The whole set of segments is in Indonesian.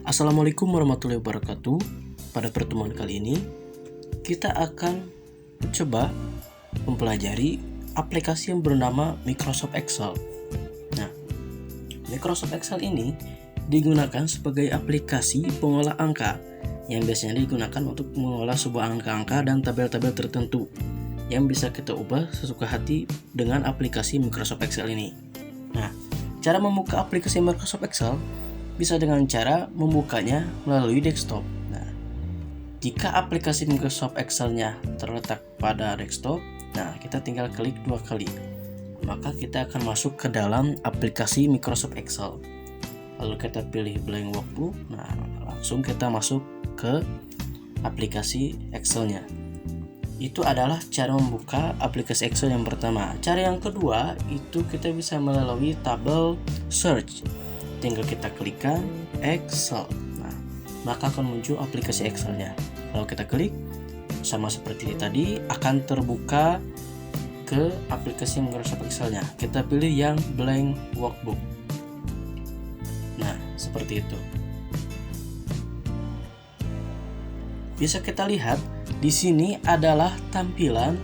Assalamualaikum warahmatullahi wabarakatuh. Pada pertemuan kali ini kita akan coba mempelajari aplikasi yang bernama Microsoft Excel. Nah, Microsoft Excel ini digunakan sebagai aplikasi pengolah angka yang biasanya digunakan untuk mengolah sebuah angka-angka dan tabel-tabel tertentu yang bisa kita ubah sesuka hati dengan aplikasi Microsoft Excel ini. Nah, cara membuka aplikasi Microsoft Excel bisa dengan cara membukanya melalui desktop. Nah, jika aplikasi Microsoft Excel-nya terletak pada desktop, nah kita tinggal klik 2 kali. Maka kita akan masuk ke dalam aplikasi Microsoft Excel. Lalu kita pilih blank workbook. Nah, langsung kita masuk ke aplikasi Excel-nya. Itu adalah cara membuka aplikasi Excel yang pertama. Cara yang kedua itu kita bisa melalui tabel search. Tinggal kita klikkan Excel. Nah, maka akan muncul aplikasi Excel-nya. Kalau kita klik, sama seperti tadi, akan terbuka ke aplikasi Microsoft Excel-nya. Kita pilih yang blank workbook. Nah, seperti itu. Bisa kita lihat, di sini adalah tampilan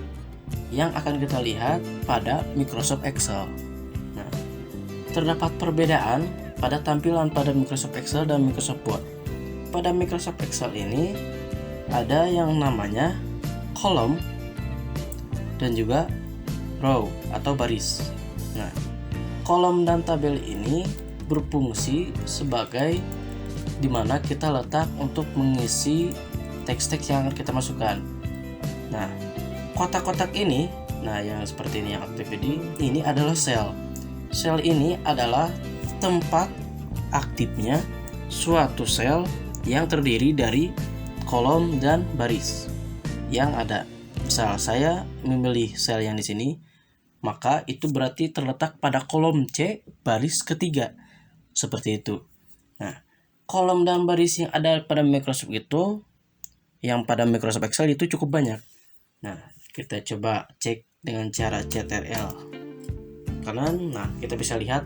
yang akan kita lihat pada Microsoft Excel. Nah, terdapat perbedaan pada tampilan pada Microsoft Excel dan Microsoft Word. Pada Microsoft Excel ini ada yang namanya kolom dan juga row atau baris. Nah, kolom dan tabel ini berfungsi sebagai dimana kita letak untuk mengisi teks-teks yang kita masukkan. Nah, kotak-kotak ini, nah yang seperti ini yang aktif ini adalah sel. Sel ini adalah tempat aktifnya suatu sel yang terdiri dari kolom dan baris yang ada. Misal saya memilih sel yang di sini, maka itu berarti terletak pada kolom C baris ketiga. Seperti itu. Nah, kolom dan baris yang ada pada Microsoft itu, yang pada Microsoft Excel itu cukup banyak. Nah, kita coba cek dengan cara CTRL kanan. Nah, kita bisa lihat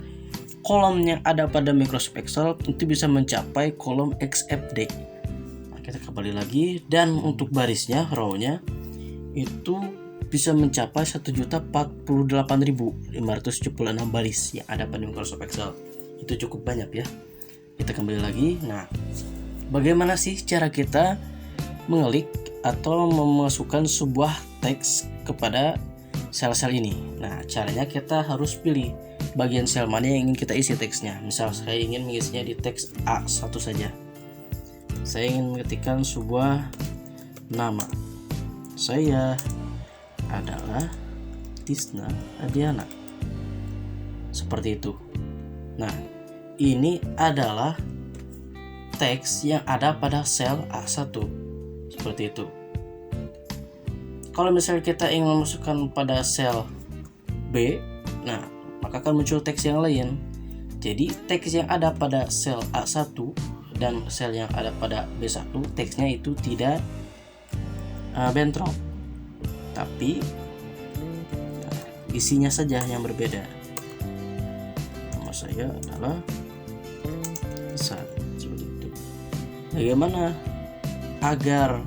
kolom yang ada pada Microsoft Excel itu bisa mencapai kolom XFD. Nah, kita kembali lagi, dan untuk barisnya, row-nya itu bisa mencapai 1.048.576 baris yang ada pada Microsoft Excel. Itu cukup banyak ya. Kita kembali lagi. Nah, bagaimana sih cara kita mengelik atau memasukkan sebuah teks kepada sel-sel ini? Nah, caranya kita harus pilih bagian sel mana yang ingin kita isi teksnya. Misal saya ingin mengisinya di teks A1 saja. Saya ingin mengetikkan sebuah nama. Saya adalah Tisna Adiana. Seperti itu. Nah, ini adalah teks yang ada pada sel A1. Seperti itu. Kalau misalnya kita ingin memasukkan pada sel B, nah maka akan muncul teks yang lain. Jadi teks yang ada pada sel A1 dan sel yang ada pada B1, teksnya itu tidak bentrok, tapi isinya saja yang berbeda. Nama saya adalah Sat. Seperti itu. Bagaimana agar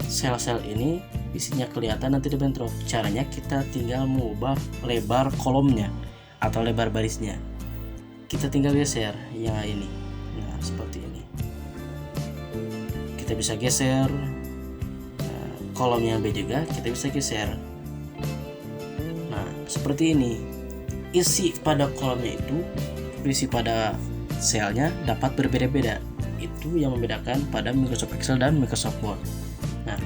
sel-sel ini isinya kelihatan dan tidak bentrok? Caranya kita tinggal mengubah lebar kolomnya atau lebar barisnya. Kita tinggal geser yang ini. Nah, seperti ini. Kita bisa geser. Kolom yang B juga kita bisa geser. Nah, seperti ini. Isi pada kolomnya itu, isi pada selnya dapat berbeda-beda. Itu yang membedakan pada Microsoft Excel dan Microsoft Word. Nah,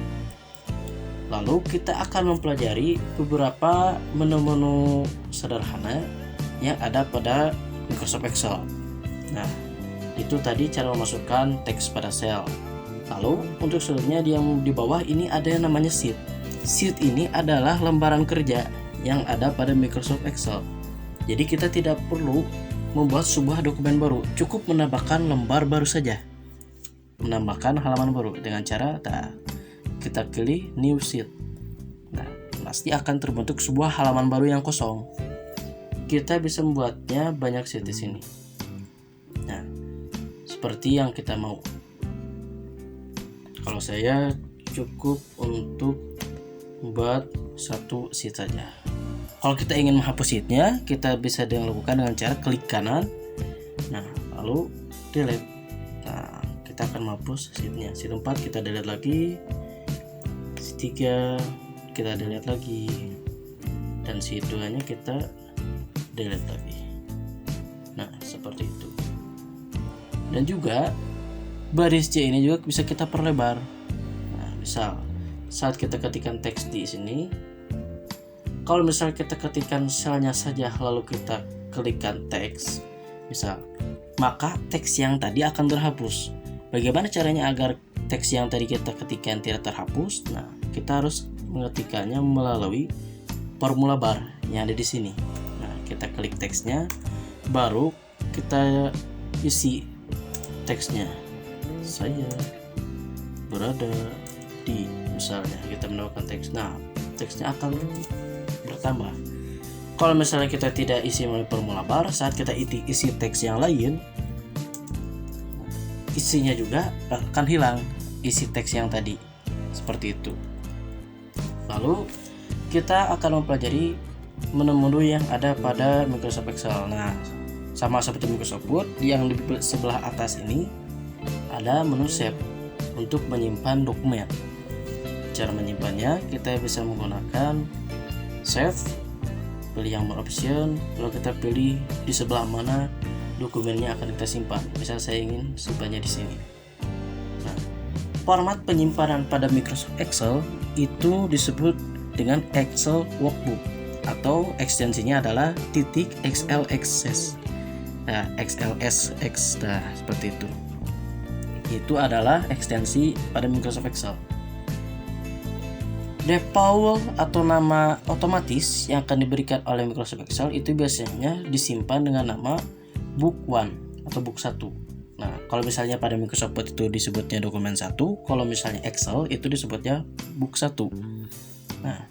lalu kita akan mempelajari beberapa menu-menu sederhana yang ada pada Microsoft Excel. Nah, itu tadi cara memasukkan teks pada sel. Lalu untuk selanjutnya yang di bawah ini ada yang namanya sheet. Sheet ini adalah lembaran kerja yang ada pada Microsoft Excel. Jadi kita tidak perlu membuat sebuah dokumen baru, cukup menambahkan lembar baru saja. Menambahkan halaman baru dengan cara kita pilih new sheet. Nah, pasti akan terbentuk sebuah halaman baru yang kosong. Kita bisa membuatnya banyak sheet di sini. Nah, seperti yang kita mau. Kalau saya cukup untuk membuat satu sheet saja. Kalau kita ingin menghapus sheetnya, kita bisa lakukan dengan cara klik kanan, nah lalu delete. Nah, kita akan menghapus sheetnya. Sheet 4 kita delete lagi, sheet 3 kita delete lagi, dan sheet 2 nya kita delete lagi. Nah, seperti itu. Dan juga baris C ini juga bisa kita perlebar. Nah, misal saat kita ketikkan teks di sini, kalau misal kita ketikkan selnya saja lalu kita klikkan teks, misal, maka teks yang tadi akan terhapus. Bagaimana caranya agar teks yang tadi kita ketikkan tidak terhapus? Nah, kita harus mengetikkannya melalui formula bar yang ada di sini. Nah, kita klik teksnya, baru kita isi teksnya. Saya berada di, misalnya kita menambahkan teks. Nah, teksnya akan bertambah. Kalau misalnya kita tidak isi melalui formula bar, saat kita isi teks yang lain, isinya juga akan hilang, isi teks yang tadi. Seperti itu. Lalu kita akan mempelajari menu-menu yang ada pada Microsoft Excel. Nah, sama seperti Microsoft Word, yang di sebelah atas ini ada menu save untuk menyimpan dokumen. Cara menyimpannya, kita bisa menggunakan save, pilih yang more option, lalu kita pilih di sebelah mana dokumennya akan kita simpan. Misal saya ingin simpannya di sini. Nah, format penyimpanan pada Microsoft Excel itu disebut dengan Excel Workbook, atau ekstensinya adalah .xlsx. Nah, XLSX, nah seperti itu. Itu adalah ekstensi pada Microsoft Excel. Default atau nama otomatis yang akan diberikan oleh Microsoft Excel itu biasanya disimpan dengan nama book 1 atau book 1. Nah, kalau misalnya pada Microsoft Word itu disebutnya dokumen 1, kalau misalnya Excel itu disebutnya book 1. Nah,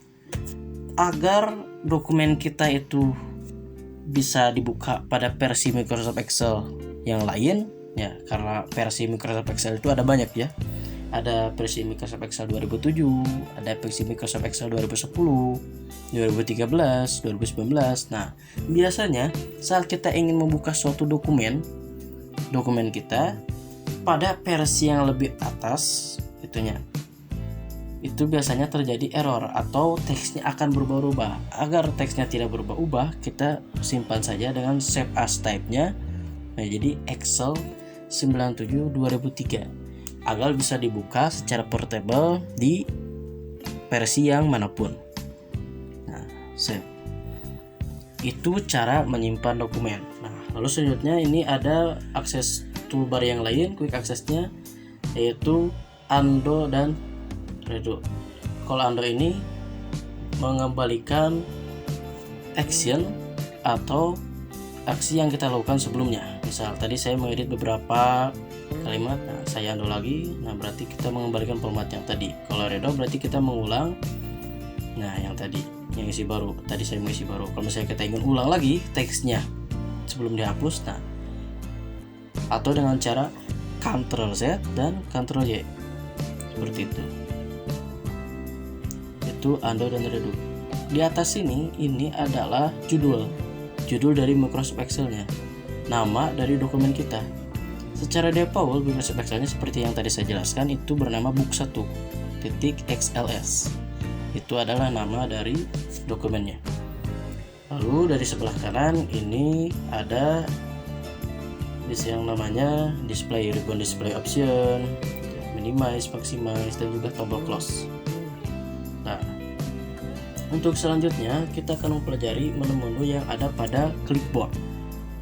agar dokumen kita itu bisa dibuka pada versi Microsoft Excel yang lain, ya, karena versi Microsoft Excel itu ada banyak ya. Ada versi Microsoft Excel 2007, ada versi Microsoft Excel 2010, 2013, 2019. Nah, biasanya saat kita ingin membuka suatu dokumen kita pada versi yang lebih atas itunya, itu biasanya terjadi error atau teksnya akan berubah-ubah. Agar teksnya tidak berubah-ubah, kita simpan saja dengan save as type-nya. Nah, jadi Excel 97 2003 agar bisa dibuka secara portable di versi yang manapun. Nah, save. Itu cara menyimpan dokumen. Nah, lalu selanjutnya ini ada akses toolbar yang lain, quick access-nya, yaitu undo dan redo. Kalau undo ini mengembalikan action atau aksi yang kita lakukan sebelumnya. Misal tadi saya mengedit beberapa kalimat, nah saya undo lagi, nah berarti kita mengembalikan format yang tadi. Kalau redo berarti kita mengulang, nah yang tadi, yang isi baru, tadi saya mengisi baru. Kalau misalnya kita ingin ulang lagi teksnya sebelum dihapus, nah atau dengan cara Ctrl Z dan Ctrl Y seperti itu. Itu undo dan redo. Di atas ini adalah judul dari Microsoft Excel-nya, nama dari dokumen kita. Secara default Microsoft Excel-nya seperti yang tadi saya jelaskan itu bernama book 1.xls. Itu adalah nama dari dokumennya. Lalu dari sebelah kanan ini ada yang namanya display, ribbon display option, minimize, maximize, dan juga tombol close. Nah, untuk selanjutnya kita akan mempelajari menu-menu yang ada pada clipboard.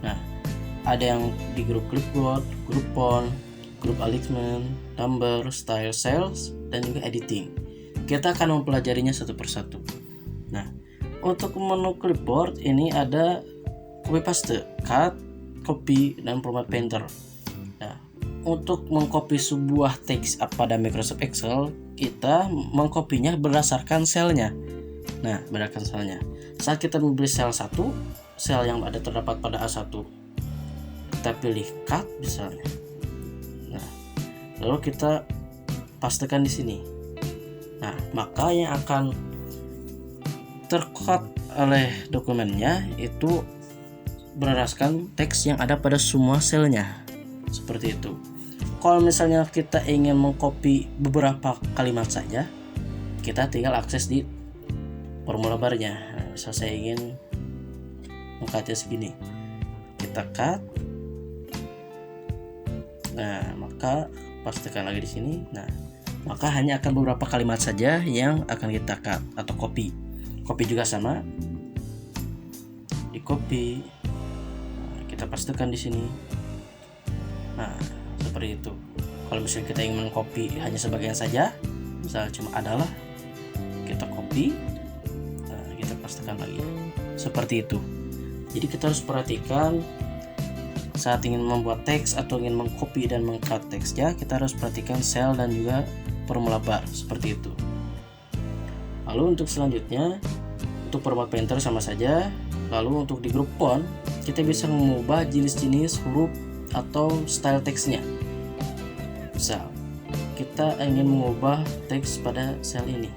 Nah, ada yang di grup clipboard, grup font, grup alignment, number, style, cells, dan juga editing. Kita akan mempelajarinya satu persatu. Nah, untuk menu clipboard ini ada copy paste, cut, copy, dan format painter. Nah, untuk mengcopy sebuah teks pada Microsoft Excel, kita mengkopinya berdasarkan selnya. Nah, berdasarkan selnya. Saat kita membeli sel 1, sel yang ada terdapat pada A1, kita pilih cut misalnya. lalu kita pastekan di sini. Nah, maka yang akan terquote oleh dokumennya itu berdasarkan teks yang ada pada semua selnya. Seperti itu. Kalau misalnya kita ingin mengcopy beberapa kalimat saja, kita tinggal akses di formula barnya. Nah, misal saya ingin mengcutnya segini, kita cut. Nah, maka pastikan lagi di sini. Nah, maka hanya akan beberapa kalimat saja yang akan kita cut atau copy. Copy juga sama, di copy. Nah, kita pastikan di sini. Nah, seperti itu. Kalau misalnya kita ingin mengcopy hanya sebagian saja, misalnya cuma adalah, kita copy. Nah, kita pastikan lagi. Seperti itu. Jadi kita harus perhatikan saat ingin membuat teks atau ingin mengcopy dan meng-cut teksnya, kita harus perhatikan sel dan juga formula bar seperti itu. Lalu untuk selanjutnya, untuk format painter sama saja. Lalu untuk di grup font, kita bisa mengubah jenis-jenis huruf atau style teksnya. Misal, kita ingin mengubah teks pada sel ini.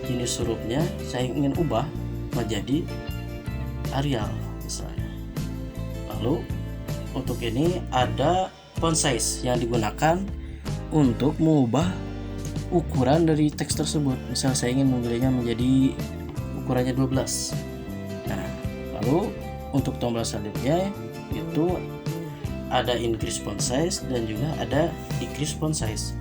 Jenis hurufnya saya ingin ubah menjadi Arial misalnya. Lalu untuk ini ada font size yang digunakan untuk mengubah ukuran dari teks tersebut. Misal saya ingin memilihnya menjadi ukurannya 12. Nah, lalu untuk tombol selanjutnya itu ada increase font size dan juga ada decrease font size.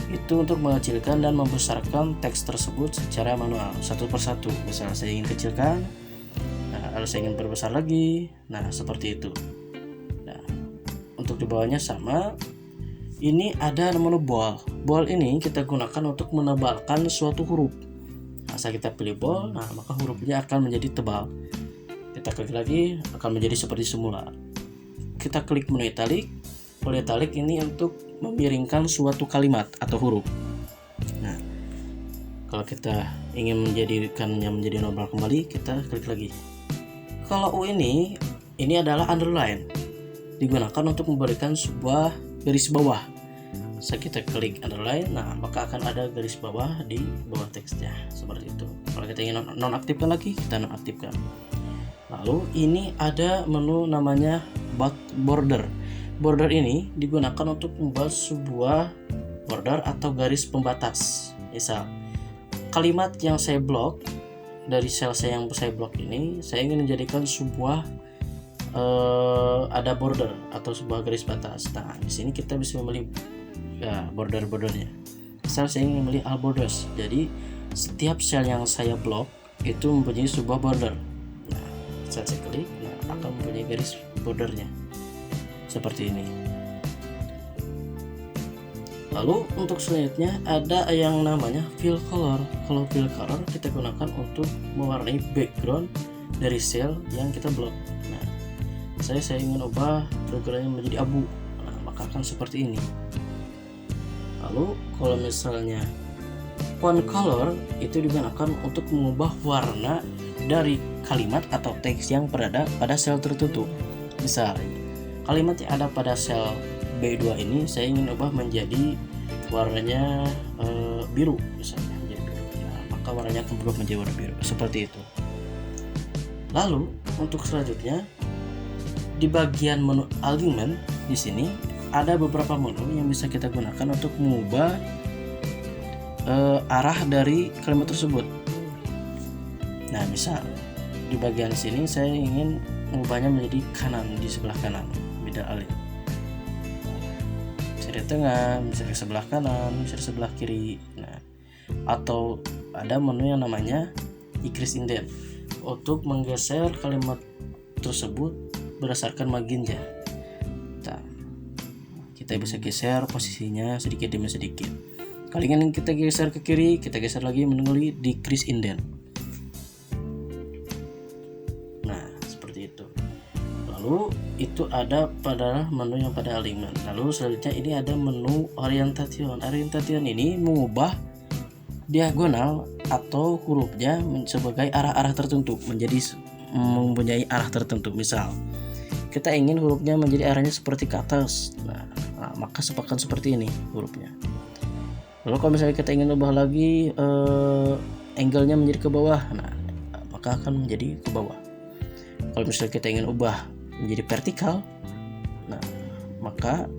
Itu untuk mengecilkan dan membesarkan teks tersebut secara manual satu persatu. Misal saya ingin kecilkan, nah, lalu saya ingin perbesar lagi. Nah, seperti itu. Nah, untuk di bawahnya sama. Ini ada menu bold. Bold ini kita gunakan untuk menebalkan suatu huruf. Nah, saat kita pilih bold, nah maka hurufnya akan menjadi tebal. Kita klik lagi, akan menjadi seperti semula. Kita klik menu italic. Menu italic ini untuk memiringkan suatu kalimat atau huruf. Nah, kalau kita ingin menjadikannya menjadi normal kembali, kita klik lagi. Kalau U ini adalah underline. Digunakan untuk memberikan sebuah garis bawah. Saat kita klik underline, nah maka akan ada garis bawah di bawah teksnya seperti itu. Kalau kita ingin nonaktifkan lagi, kita nonaktifkan. Lalu ini ada menu namanya border. Border ini digunakan untuk membuat sebuah border atau garis pembatas. Misal, kalimat yang saya blok dari sel saya yang saya blok ini, saya ingin menjadikan sebuah ada border atau sebuah garis batas. Nah, di sini kita bisa memilih bordernya. Misal saya ingin memilih all borders. Jadi setiap sel yang saya blok itu mempunyai sebuah border. Nah, saat saya klik, nah akan mempunyai garis bordernya seperti ini. Lalu untuk selanjutnya ada yang namanya fill color. Kalau fill color kita gunakan untuk mewarnai background dari sel yang kita blok. Nah, saya ingin ubah backgroundnya menjadi abu. Nah, maka akan seperti ini. Lalu kalau misalnya font color itu digunakan untuk mengubah warna dari kalimat atau teks yang berada pada sel tertentu. Misal kalimat yang ada pada sel B2 ini saya ingin ubah menjadi warnanya biru misalnya, menjadi biru. Nah, maka warnanya akan berubah menjadi warna biru seperti itu. Lalu untuk selanjutnya di bagian menu alignment di sini ada beberapa menu yang bisa kita gunakan untuk mengubah arah dari kalimat tersebut. Nah, misal di bagian sini saya ingin mengubahnya menjadi kanan, di sebelah kanan, middle align. Bisa di tengah, bisa di sebelah kanan, bisa di sebelah kiri. Nah, atau ada menu yang namanya decrease indent untuk menggeser kalimat tersebut berdasarkan marginnya. Nah, kita bisa geser posisinya sedikit demi sedikit. Kalau ingin kita geser ke kiri, kita geser lagi melalui decrease indent. Nah, seperti itu. Lalu itu ada pada menu yang pada alignment. Lalu selanjutnya ini ada menu orientation. Orientation ini mengubah diagonal atau hurufnya sebagai arah-arah tertentu, menjadi mempunyai arah tertentu. Misal kita ingin hurufnya menjadi arahnya seperti ke atas. Nah, maka akan seperti ini hurufnya. Lalu kalau misalnya kita ingin ubah lagi angle-nya menjadi ke bawah, nah maka akan menjadi ke bawah. Kalau misalnya kita ingin ubah menjadi vertikal, nah maka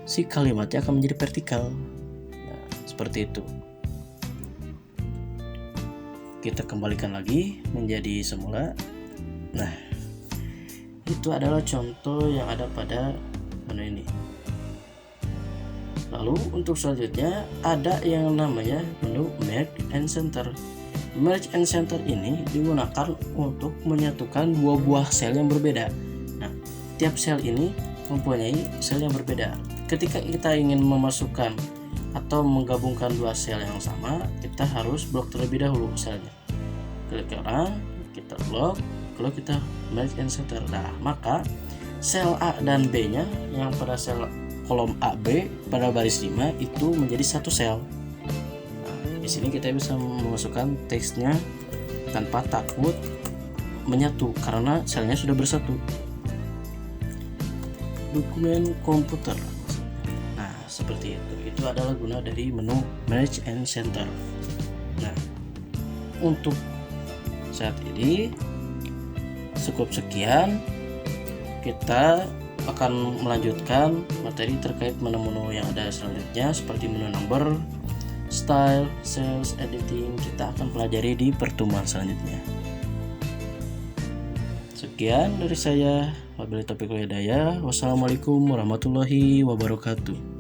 si kalimatnya akan menjadi vertikal. Nah, seperti itu. Kita kembalikan lagi menjadi semula. Nah, itu adalah contoh yang ada pada menu ini. Lalu untuk selanjutnya ada yang namanya menu Merge and Center. Merge and Center ini digunakan untuk menyatukan dua buah sel yang berbeda. Nah, tiap sel ini mempunyai sel yang berbeda. Ketika kita ingin memasukkan atau menggabungkan dua sel yang sama, kita harus blok terlebih dahulu selnya. Klik kanan, kita blok, lalu kita merge and center. Nah, maka sel A dan B-nya yang pada sel kolom AB pada baris 5 itu menjadi satu sel. Nah, di sini kita bisa memasukkan teksnya tanpa takut menyatu karena selnya sudah bersatu. Dokumen komputer. Nah, seperti itu. Itu adalah guna dari menu Merge and Center. Nah, untuk saat ini cukup sekian. Kita akan melanjutkan materi terkait menu-menu yang ada selanjutnya seperti menu number, style, sales, editing. Kita akan pelajari di pertemuan selanjutnya. Sekian dari saya. Wabillahi taufiq wal hidayah. Wassalamualaikum warahmatullahi wabarakatuh.